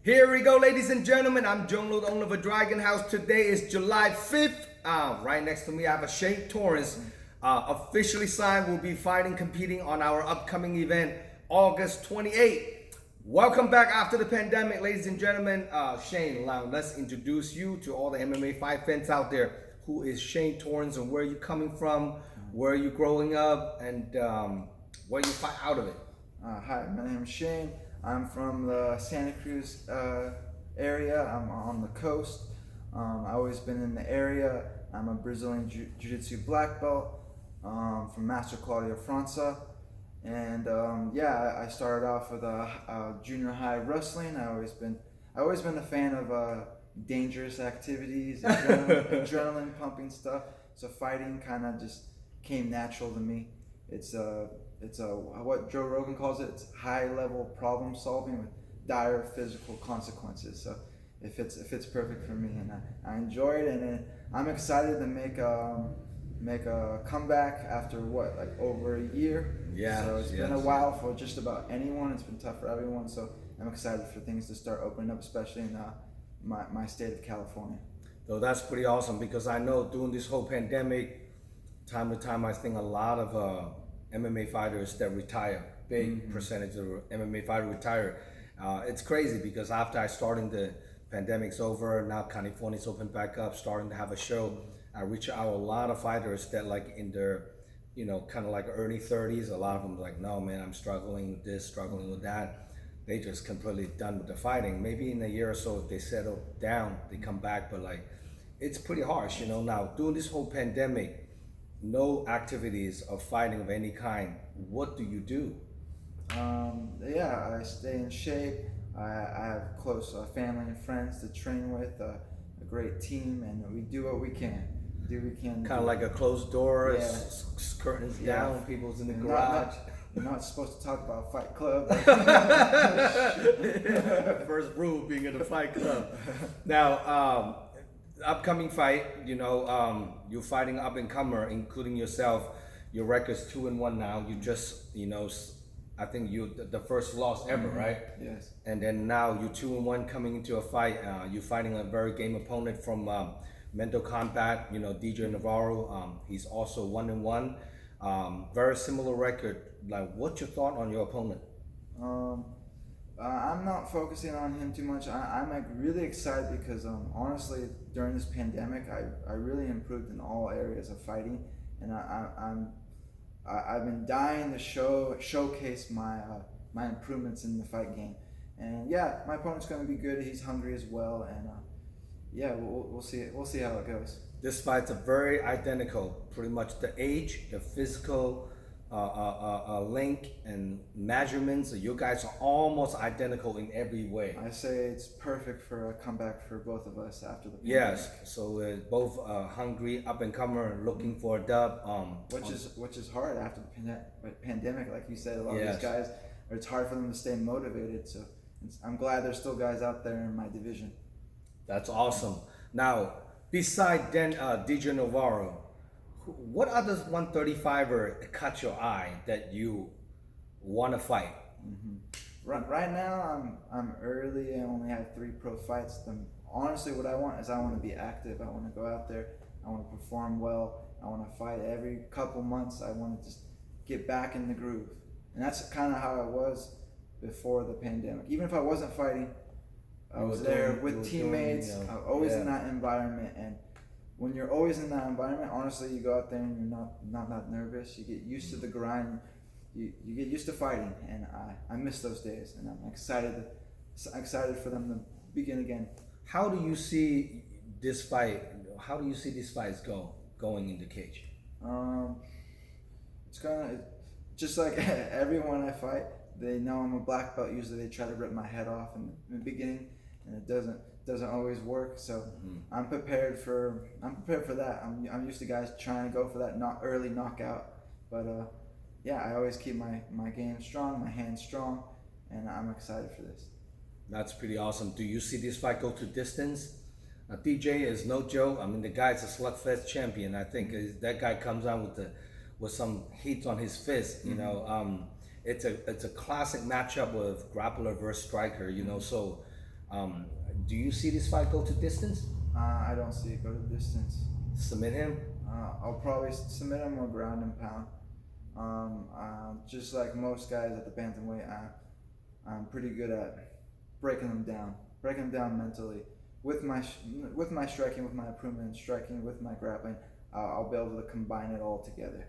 Here we go, ladies and gentlemen. I'm Zhong, the owner of a Dragon House. Today is July 5th. Right next to me, I have a Shane Torres. Officially signed, will be fighting, competing on our upcoming event, August 28th. Welcome back after the pandemic, ladies and gentlemen. Shane, let's introduce you to all the MMA fight fans out there. Who is Shane Torres and where are you coming from? Where are you growing up? And where you fight out of it? Hi, my name is Shane. I'm from the Santa Cruz area. I'm on the coast. I've always been in the area. I'm a Brazilian Jiu-Jitsu black belt from Master Claudio França. And I started off with junior high wrestling. I've always been a fan of dangerous activities, adrenaline pumping stuff. So fighting kind of just came natural to me. It's what Joe Rogan calls it. It's high level problem solving with dire physical consequences. So it fits perfect for me, and I enjoy it. And I'm excited to make a comeback after over a year. Yeah. So it's been a while for just about anyone. It's been tough for everyone. So I'm excited for things to start opening up, especially in my state of California. So that's pretty awesome, because I know during this whole pandemic, time to time, I think a lot of MMA fighters that retire, big percentage of MMA fighters retire. It's crazy because after I started, the pandemic's over, now California's open back up, starting to have a show. I reach out a lot of fighters that in their, kind of early 30s. A lot of them no man, I'm struggling with this, struggling with that. They just completely done with the fighting. Maybe in a year or so, if they settle down, they come back, but it's pretty harsh, Now, during this whole pandemic, no activities of fighting of any kind, what do you do? I stay in shape. I have close family and friends to train with, a great team, and we do what we can. Kind of like a closed door, curtains down, people's in the garage. You're not supposed to talk about Fight Club. First rule being in a Fight Club. Now, upcoming fight, you're fighting up and comer, including yourself. Your record's 2-1 now. You just, I think you the first loss ever, right? Yes. And then now you're 2-1 coming into a fight. You're fighting a very game opponent from Mental Combat. DJ Navarro. He's also 1-1. Very similar record. What's your thought on your opponent? I'm not focusing on him too much. I'm really excited because honestly, during this pandemic, I really improved in all areas of fighting, and I've been dying to showcase my improvements in the fight game. And my opponent's going to be good. He's hungry as well, and we'll see how it goes. This fight's very identical. Pretty much the age, the physical link and measurements. You guys are almost identical in every way. I say it's perfect for a comeback for both of us after the pandemic. Yes, so both hungry, up and comer, looking for a dub. Which is hard after the pandemic, like you said. A lot of these guys, it's hard for them to stay motivated. So I'm glad there's still guys out there in my division. That's awesome. Now, beside DJ Navarro, what other 135er caught your eye that you want to fight? Right now, I'm early. I only have 3 pro fights. Honestly, what I want to be active. I want to go out there. I want to perform well. I want to fight every couple months. I want to just get back in the groove. And that's kind of how I was before the pandemic. Even if I wasn't fighting, I was there with teammates. I was always in that environment. And when you're always in that environment, honestly, you go out there and you're not nervous. You get used to the grind. You get used to fighting, and I miss those days, and I'm excited for them to begin again. How do you see this fight? How do you see these fights going in the cage? It's gonna just like everyone I fight. They know I'm a black belt. Usually, they try to rip my head off in the beginning, and it doesn't always work. So I'm prepared for that. I'm used to guys trying to go for that early knockout, but I always keep my game strong, my hands strong, and I'm excited for this. That's pretty awesome. Do you see this fight go to distance? DJ is no joke. I mean, the guy's a slugfest champion. I think that guy comes out with some heat on his fist. It's a classic matchup with grappler versus striker. So Um, do you see this fight go to distance? I don't see it go to distance. Submit him? I'll probably submit him or ground and pound. Just like most guys at the bantamweight, I'm pretty good at breaking them down mentally. With my striking, with my improvement, striking with my grappling, I'll be able to combine it all together.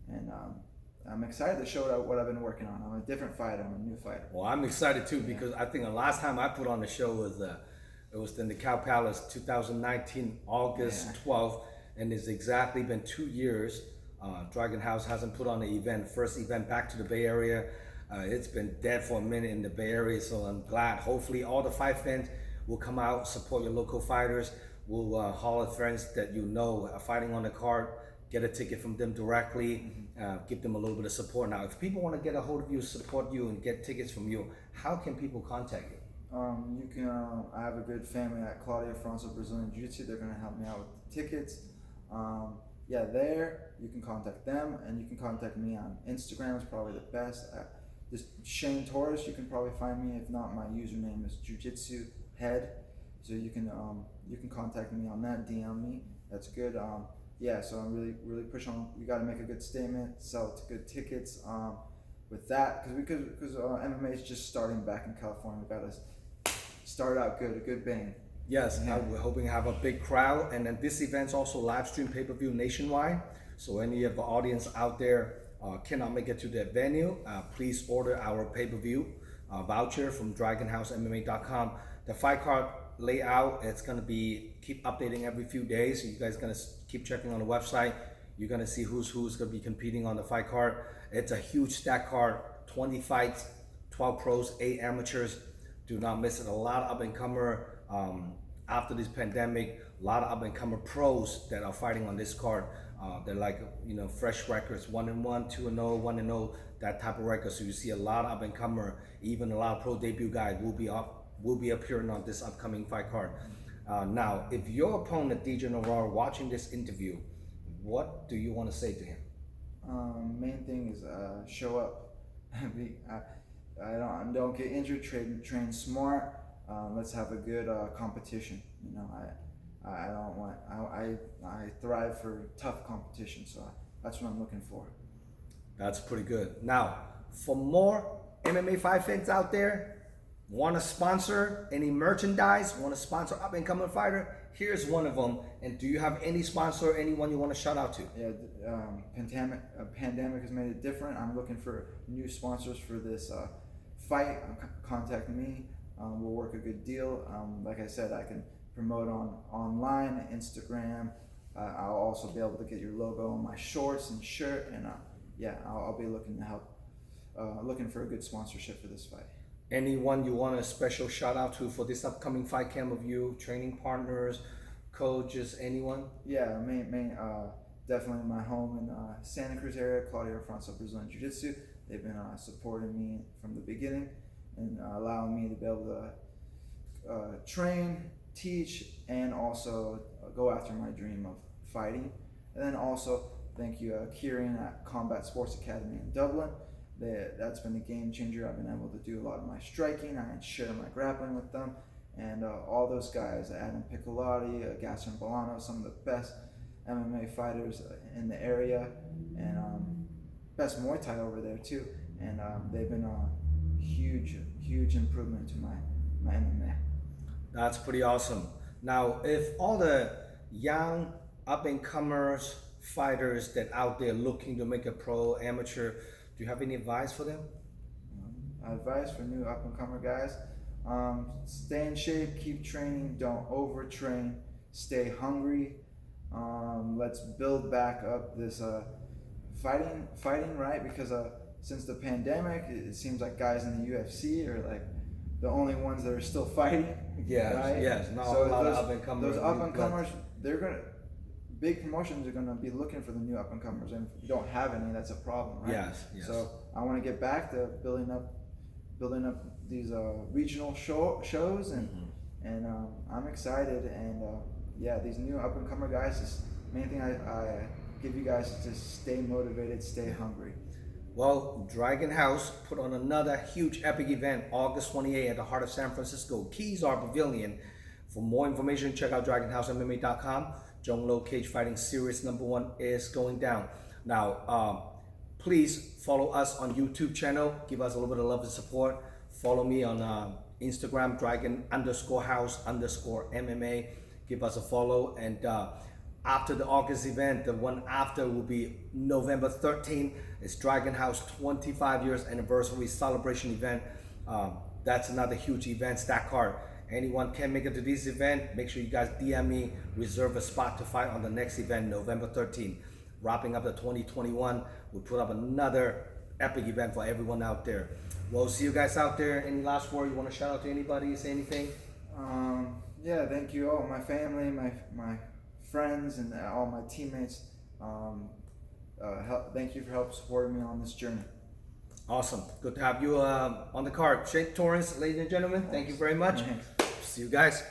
And I'm excited to show what I've been working on. I'm a different fighter. I'm a new fighter. Well, I'm excited too because I think the last time I put on the show was it was in the Cow Palace, 2019, August 12th, and it's exactly been 2 years. Dragon House hasn't put on the event, first event back to the Bay Area. It's been dead for a minute in the Bay Area, so I'm glad. Hopefully, all the fight fans will come out, support your local fighters. We'll holler at friends that you know are fighting on the card, get a ticket from them directly, give them a little bit of support. Now, if people want to get a hold of you, support you, and get tickets from you, how can people contact you? You can. I have a good family at Claudia Franco Brazilian Jiu-Jitsu. They're gonna help me out with the tickets. There you can contact them, and you can contact me on Instagram. Is probably the best. Just Shane Torres. You can probably find me. If not, my username is Jiu-Jitsu Head. So you can contact me on that. DM me. That's good. So I'm really pushing on. We got to make a good statement. Sell good tickets. With that, because MMA is just starting back in California. We got to start out good, a good bang. Yes, we're hoping to have a big crowd, and then this event's also live stream pay-per-view nationwide. So any of the audience out there cannot make it to the venue, please order our pay-per-view voucher from DragonHouseMMA.com. The fight card layout, it's gonna be keep updating every few days. So you guys gonna keep checking on the website. You're gonna see who's gonna be competing on the fight card. It's a huge stack card, 20 fights, 12 pros, 8 amateurs. Do not miss it. A lot of up-and-comer, after this pandemic, a lot of up-and-comer pros that are fighting on this card. They're like, fresh records, 1-1, 2-0, 1-0, that type of record. So you see a lot of up-and-comer, even a lot of pro debut guys will be appearing on this upcoming fight card. Now, if your opponent, DJ Navarro, watching this interview, what do you want to say to him? Main thing is show up. I don't get injured. Train smart. Let's have a good competition. I thrive for tough competition, so that's what I'm looking for. That's pretty good. Now, for more MMA fight fans out there, want to sponsor any merchandise, want to sponsor up-and-coming fighter, here's one of them. And do you have any sponsor, anyone you want to shout out to? Yeah, pandemic has made it different. I'm looking for new sponsors for this fight. Contact me. We'll work a good deal. Like I said, I can promote online, Instagram. I'll also be able to get your logo on my shorts and shirt, and I'll be looking to help. Looking for a good sponsorship for this fight. Anyone you want a special shout out to for this upcoming fight camp of you, training partners, coaches, anyone? Yeah, definitely my home in Santa Cruz area, Claudia Franco Brazilian Jiu-Jitsu. They've been supporting me from the beginning and allowing me to be able to train, teach, and also go after my dream of fighting. And then also thank you Kieran at Combat Sports Academy in Dublin. That's been a game changer. I've been able to do a lot of my striking. I share my grappling with them, and all those guys, Adam Piccolotti, Gaston Bolano, some of the best MMA fighters in the area, and best Muay Thai over there too. And they've been a huge improvement to my MMA. That's pretty awesome. Now, if all the young up-and-comers fighters that out there looking to make a pro, amateur, do you have any advice for them? Advice for new up-and-comer guys: stay in shape, keep training, don't overtrain, stay hungry. Let's build back up this fighting, right? Because since the pandemic, it seems like guys in the UFC are like the only ones that are still fighting. Yes, right? yes. No, so a lot of up-and-comers. Those up-and-comers, big promotions are gonna be looking for the new up-and-comers, and if you don't have any, that's a problem, right? Yes. So I want to get back to building up these regional shows, and I'm excited, and these new up-and-comer guys. This main thing I give you guys is to stay motivated, stay hungry. Well, Dragon House put on another huge epic event August 28th at the heart of San Francisco, Keys Art Pavilion. For more information, check out dragonhousemma.com. Zhong Lo Cage Fighting Series #1 is going down. Now, please follow us on YouTube channel. Give us a little bit of love and support. Follow me on Instagram, dragon_house_MMA. Give us a follow. And after the August event, the one after will be November 13th. It's Dragon House 25 years anniversary celebration event. That's another huge event, stack card. Anyone can make it to this event, make sure you guys DM me, reserve a spot to fight on the next event, November 13th. Wrapping up the 2021, we'll put up another epic event for everyone out there. Well, see you guys out there. Any last word you want to shout out to anybody, say anything? Yeah, thank you all, my family, my friends, and all my teammates. Thank you for helping supporting me on this journey. Awesome. Good to have you on the card. Shane Torres, ladies and gentlemen, thank you very much. Thanks. See you guys.